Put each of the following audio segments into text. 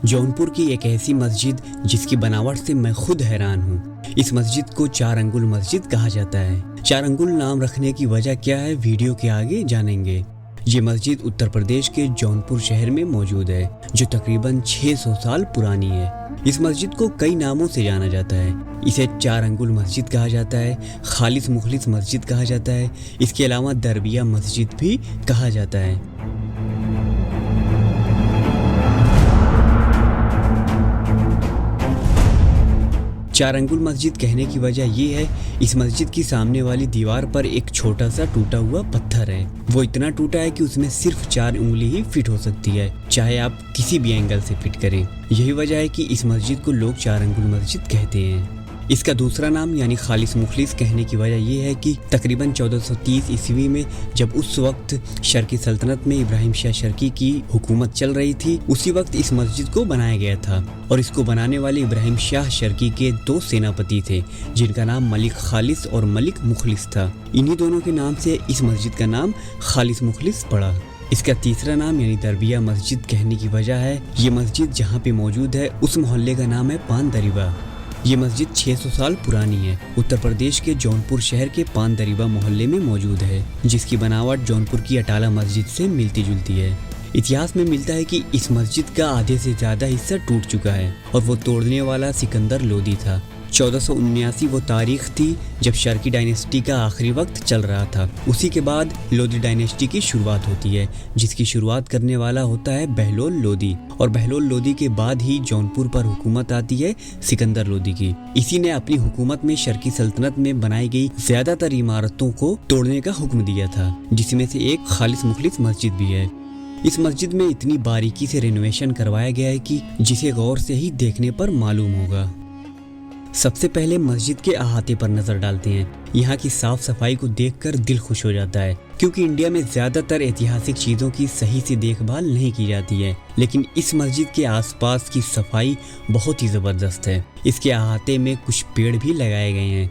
जौनपुर की एक ऐसी मस्जिद जिसकी बनावट से मैं खुद हैरान हूँ। इस मस्जिद को 4 अंगुल मस्जिद कहा जाता है। 4 अंगुल नाम रखने की वजह क्या है, वीडियो के आगे जानेंगे। ये मस्जिद उत्तर प्रदेश के जौनपुर शहर में मौजूद है, जो तकरीबन 600 साल पुरानी है। इस मस्जिद को कई नामों से जाना जाता है। इसे 4 अंगुल मस्जिद कहा जाता है, खालिस मुखलिस मस्जिद कहा जाता है। इसके अलावा दरबिया मस्जिद भी कहा जाता है। 4 अंगुल मस्जिद कहने की वजह ये है, इस मस्जिद की सामने वाली दीवार पर एक छोटा सा टूटा हुआ पत्थर है। वो इतना टूटा है कि उसमें सिर्फ 4 उंगली ही फिट हो सकती है, चाहे आप किसी भी एंगल से फिट करें। यही वजह है कि इस मस्जिद को लोग 4 अंगुल मस्जिद कहते हैं। इसका दूसरा नाम यानी खालिस मुखलिस कहने की वजह यह है कि तकरीबन 1430 ईस्वी में जब उस वक्त शर्की सल्तनत में इब्राहिम शाह शर्की की हुकूमत चल रही थी, उसी वक्त इस मस्जिद को बनाया गया था। और इसको बनाने वाले इब्राहिम शाह शर्की के 2 सेनापति थे, जिनका नाम मलिक खालिस और मलिक मुखलिस था। इन्हीं दोनों के नाम से इस मस्जिद का नाम खालिस मुखलिस पड़ा। इसका तीसरा नाम यानी दरबिया मस्जिद कहने की वजह है, ये मस्जिद जहाँ पे मौजूद है उस मोहल्ले का नाम है पान दरीबा। ये मस्जिद 600 साल पुरानी है। उत्तर प्रदेश के जौनपुर शहर के पान दरीबा मोहल्ले में मौजूद है, जिसकी बनावट जौनपुर की अटाला मस्जिद से मिलती जुलती है। इतिहास में मिलता है कि इस मस्जिद का आधे से ज्यादा हिस्सा टूट चुका है और वो तोड़ने वाला सिकंदर लोदी था। 1479 वो तारीख थी जब शर्की डायनेस्टी का आखिरी वक्त चल रहा था। उसी के बाद लोदी डायनेस्टी की शुरुआत होती है, जिसकी शुरुआत करने वाला होता है बहलोल लोदी। और बहलोल लोदी के बाद ही जौनपुर पर हुकूमत आती है सिकंदर लोदी की। इसी ने अपनी हुकूमत में शर्की सल्तनत में बनाई गई ज्यादातर इमारतों को तोड़ने का हुक्म दिया था, जिसमें से एक खालिस मुखलिस मस्जिद भी है। इस मस्जिद में इतनी बारीकी से रेनोवेशन करवाया गया है कि जिसे गौर से ही देखने पर मालूम होगा। सबसे पहले मस्जिद के अहाते पर नजर डालते हैं। यहाँ की साफ सफाई को देखकर दिल खुश हो जाता है, क्योंकि इंडिया में ज्यादातर ऐतिहासिक चीजों की सही से देखभाल नहीं की जाती है, लेकिन इस मस्जिद के आसपास की सफाई बहुत ही जबरदस्त है। इसके अहाते में कुछ पेड़ भी लगाए गए हैं।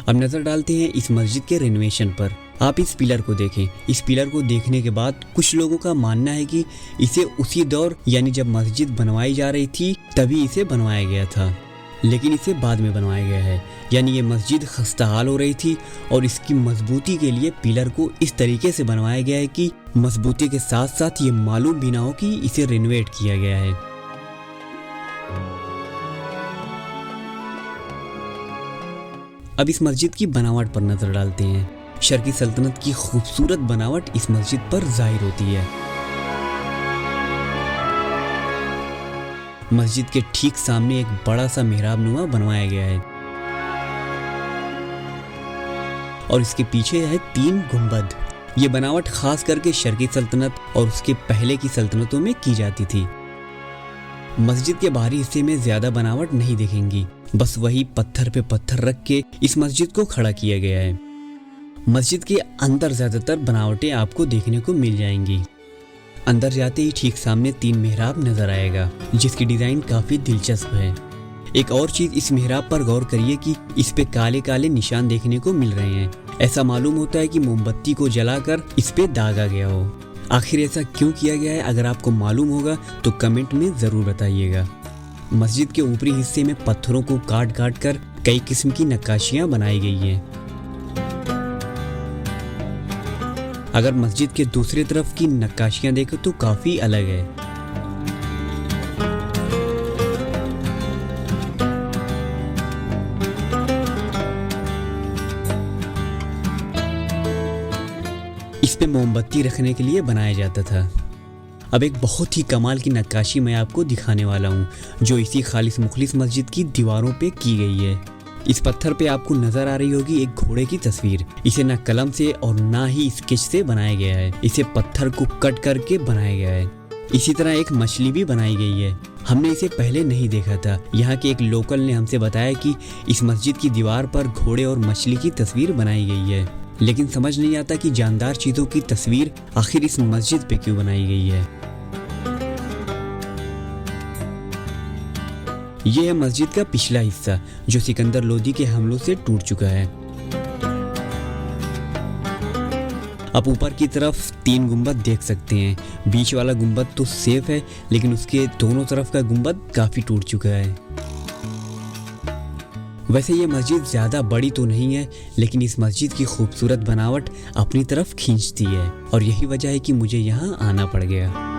अब नजर डालते हैं इस मस्जिद के रेनोवेशन पर। आप इस पिलर को देखें। इस पिलर को देखने के बाद कुछ लोगों का मानना है कि इसे उसी दौर यानी जब मस्जिद बनवाई जा रही थी तभी इसे बनवाया गया था, लेकिन इसे बाद में बनवाया गया है। यानी ये मस्जिद खस्ताहाल हो रही थी और इसकी मजबूती के लिए पिलर को इस तरीके से बनवाया गया है कि मजबूती के साथ साथ ये मालूम भी ना हो कि इसे रिनोवेट किया गया है। अब इस मस्जिद की बनावट पर नजर डालते हैं। शर्की सल्तनत की खूबसूरत बनावट इस मस्जिद पर जाहिर होती है। मस्जिद के ठीक सामने एक बड़ा सा मेहराब नुमा बनवाया गया है और इसके पीछे है 3 गुंबद। ये बनावट खास करके शर्की सल्तनत और उसके पहले की सल्तनतों में की जाती थी। मस्जिद के बाहरी हिस्से में ज्यादा बनावट नहीं देखेंगी, बस वही पत्थर पे पत्थर रख के इस मस्जिद को खड़ा किया गया है। मस्जिद के अंदर ज्यादातर बनावटें आपको देखने को मिल जाएंगी। अंदर जाते ही ठीक सामने 3 मेहराब नजर आएगा, जिसकी डिजाइन काफी दिलचस्प है। एक और चीज, इस मेहराब पर गौर करिए कि इस पे काले काले निशान देखने को मिल रहे हैं। ऐसा मालूम होता है कि मोमबत्ती को जलाकर इस पे दागा गया हो। आखिर ऐसा क्यों किया गया है, अगर आपको मालूम होगा तो कमेंट में जरूर बताइएगा। मस्जिद के ऊपरी हिस्से में पत्थरों को काट काट कर कई किस्म की नक्काशियां बनाई गई हैं। अगर मस्जिद के दूसरी तरफ की नक्काशियां देखो तो काफी अलग है। इस पे मोमबत्ती रखने के लिए बनाया जाता था। अब एक बहुत ही कमाल की नक्काशी मैं आपको दिखाने वाला हूँ, जो इसी खालिस मुखलिस मस्जिद की दीवारों पे की गई है। इस पत्थर पे आपको नजर आ रही होगी एक घोड़े की तस्वीर। इसे ना कलम से और ना ही स्केच से बनाया गया है, इसे पत्थर को कट करके बनाया गया है। इसी तरह एक मछली भी बनाई गई है। हमने इसे पहले नहीं देखा था। यहाँ के एक लोकल ने हमसे बताया कि इस मस्जिद की दीवार पर घोड़े और मछली की तस्वीर बनाई गई है, लेकिन समझ नहीं आता कि जानदार चीजों की तस्वीर आखिर इस मस्जिद पे क्यों बनाई गई है। यह है मस्जिद का पिछला हिस्सा, जो सिकंदर लोदी के हमलों से टूट चुका है। आप ऊपर की तरफ 3 गुंबद देख सकते हैं। बीच वाला गुंबद तो सेफ है, लेकिन उसके दोनों तरफ का गुंबद काफ़ी टूट चुका है। वैसे ये मस्जिद ज़्यादा बड़ी तो नहीं है, लेकिन इस मस्जिद की खूबसूरत बनावट अपनी तरफ खींचती है और यही वजह है कि मुझे यहाँ आना पड़ गया।